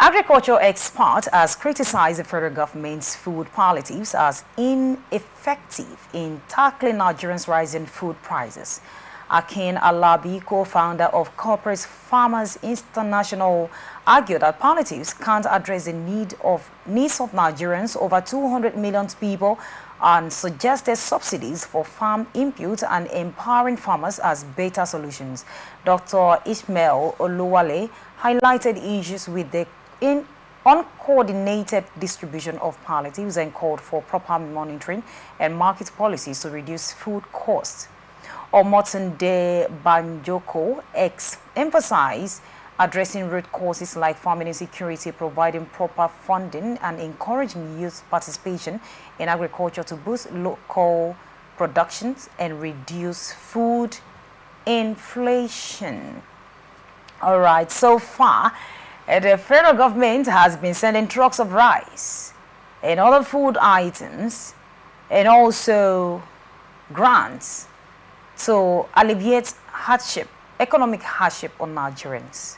Agriculture expert has criticized the federal government's food palliatives as ineffective in tackling Nigerians' rising food prices. Akin Alabi, co-founder of Corporate Farmers International, argued that palliatives can't address the needs of Nigerians, over 200 million people, and suggested subsidies for farm inputs and empowering farmers as better solutions. Dr. Ishmael Oluwale highlighted issues with the uncoordinated distribution of palliatives and called for proper monitoring and market policies to reduce food costs. Omotunde Banjoko emphasized addressing root causes like farming insecurity, providing proper funding, and encouraging youth participation in agriculture to boost local productions and reduce food inflation. All right, so far, the federal government has been sending trucks of rice and other food items and also grants to alleviate hardship, economic hardship on Nigerians.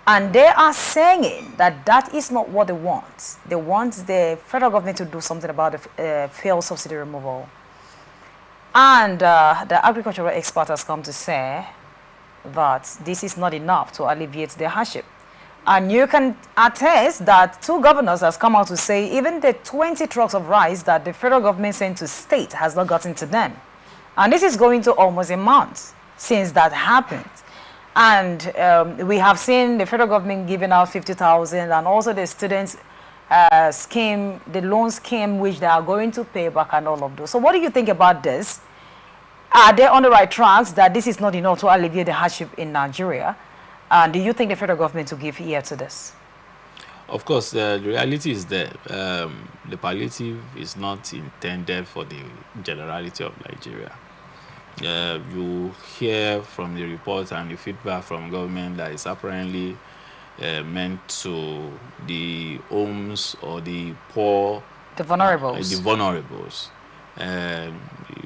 And they are saying that that is not what they want. They want the federal government to do something about the fuel subsidy removal. And the agricultural expert has come to say that this is not enough to alleviate the hardship. And you can attest that 2 governors has come out to say even the 20 trucks of rice that the federal government sent to state has not gotten to them. And this is going to almost a month since that happened. And we have seen the federal government giving out 50,000 and also the students scheme, the loan scheme which they are going to pay back and all of those. So what do you think about this? Are they on the right tracks that this is not enough to alleviate the hardship in Nigeria? And do you think the federal government will give ear to this? Of course, the reality is that the palliative is not intended for the generality of Nigeria. You hear from the report and the feedback from government that is apparently meant to the homes or the poor, the vulnerables. The vulnerables.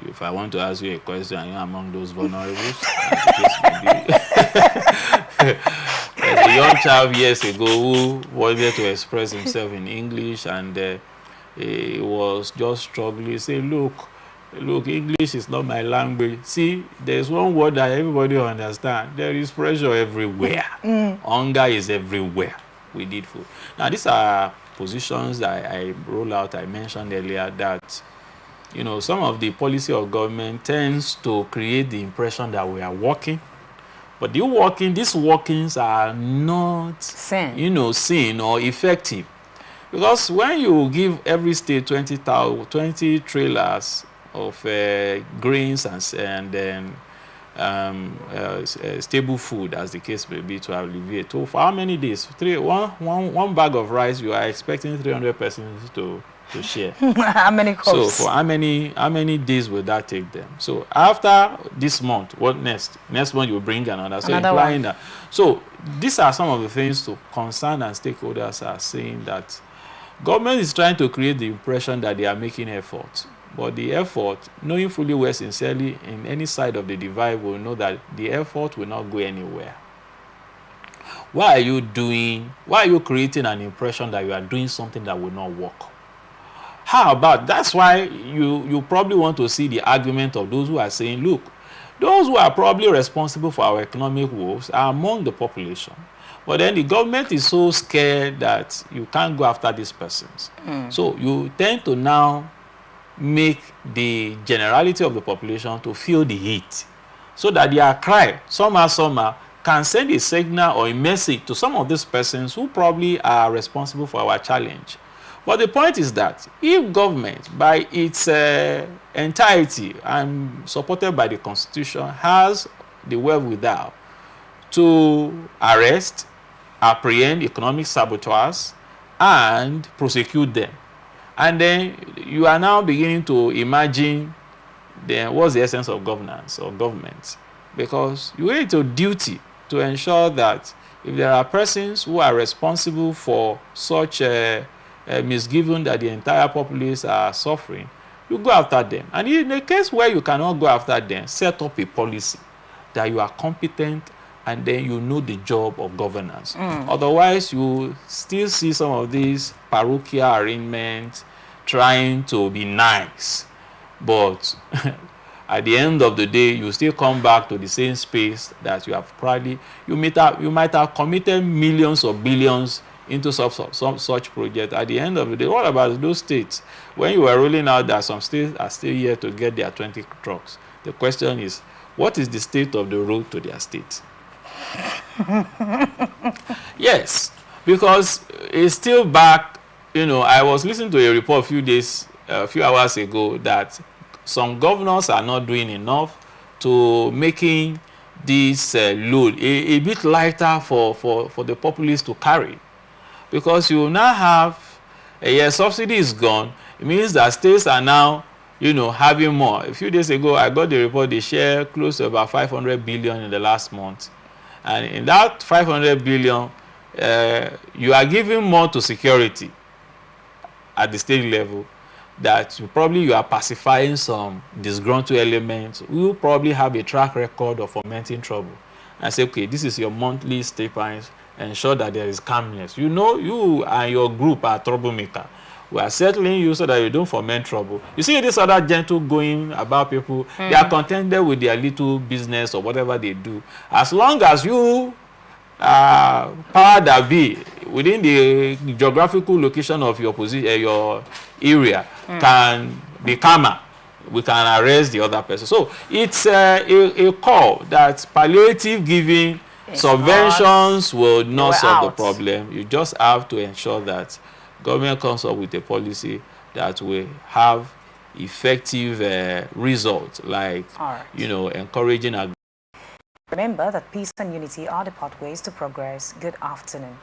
If I want to ask you a question, are you among those vulnerables? The young child years ago who wanted to express himself in English and he was just struggling, say, look, English is not my language. See, there's one word that everybody understands. There is pressure everywhere. Hunger is everywhere. We need food. Now, these are positions that I roll out. I mentioned earlier that, you know, some of the policy of government tends to create the impression that we are working. But these workings are not, seen or effective. Because when you give every state 20 trailers of grains and then stable food, as the case may be, to alleviate. So for how many days? One bag of rice, you are expecting 300 persons to share. How many cups? So for how many days will that take them? So after this month, what next? Next month you bring another. So implying that. So these are some of the things to concern and stakeholders are saying that government is trying to create the impression that they are making efforts. But the effort, knowing fully well sincerely in any side of the divide, will know that the effort will not go anywhere. Why are you creating an impression that you are doing something that will not work? How about, that's why you probably want to see the argument of those who are saying, look, those who are probably responsible for our economic woes are among the population. But then the government is so scared that you can't go after these persons. So you tend to now make the generality of the population to feel the heat, so that their cry, somehow, can send a signal or a message to some of these persons who probably are responsible for our challenge. But the point is that if government, by its entirety and supported by the Constitution, has the wherewithal to arrest, apprehend economic saboteurs, and prosecute them, and then you are now beginning to imagine then what's the essence of governance or government? Because you have a duty to ensure that if there are persons who are responsible for such a misgiving that the entire populace are suffering, you go after them. And in a case where you cannot go after them, set up a policy that you are competent and then you know the job of governance. Otherwise, you still see some of these parochial arrangements trying to be nice, but at the end of the day, you still come back to the same space that you have probably, you might have committed millions or billions into some such project. At the end of the day, what about those states? When you were rolling out that some states are still here to get their 20 trucks, the question is, what is the state of the road to their state? Yes, because it's still back. I was listening to a report a few hours ago that some governors are not doing enough to making this load a bit lighter for the populace to carry. Because you now have subsidy is gone. It means that states are now having more. A few days ago, I got the report they share close to about 500 billion in the last month. And in that 500 billion, you are giving more to security at the state level, that you are pacifying some disgruntled elements who probably have a track record of fomenting trouble. And say, okay, this is your monthly stipends, ensure that there is calmness. You and your group are troublemaker. We are settling you so that you don't foment trouble. You see this other gentle going about people, they are contented with their little business or whatever they do. As long as you, power that be, within the geographical location of your position, your area, can be calmer, we can arrest the other person. So it's a call that palliative giving subventions will not solve the problem. You just have to ensure that government comes up with a policy that will have effective results, like encouraging. Remember that peace and unity are the pathways to progress. Good afternoon.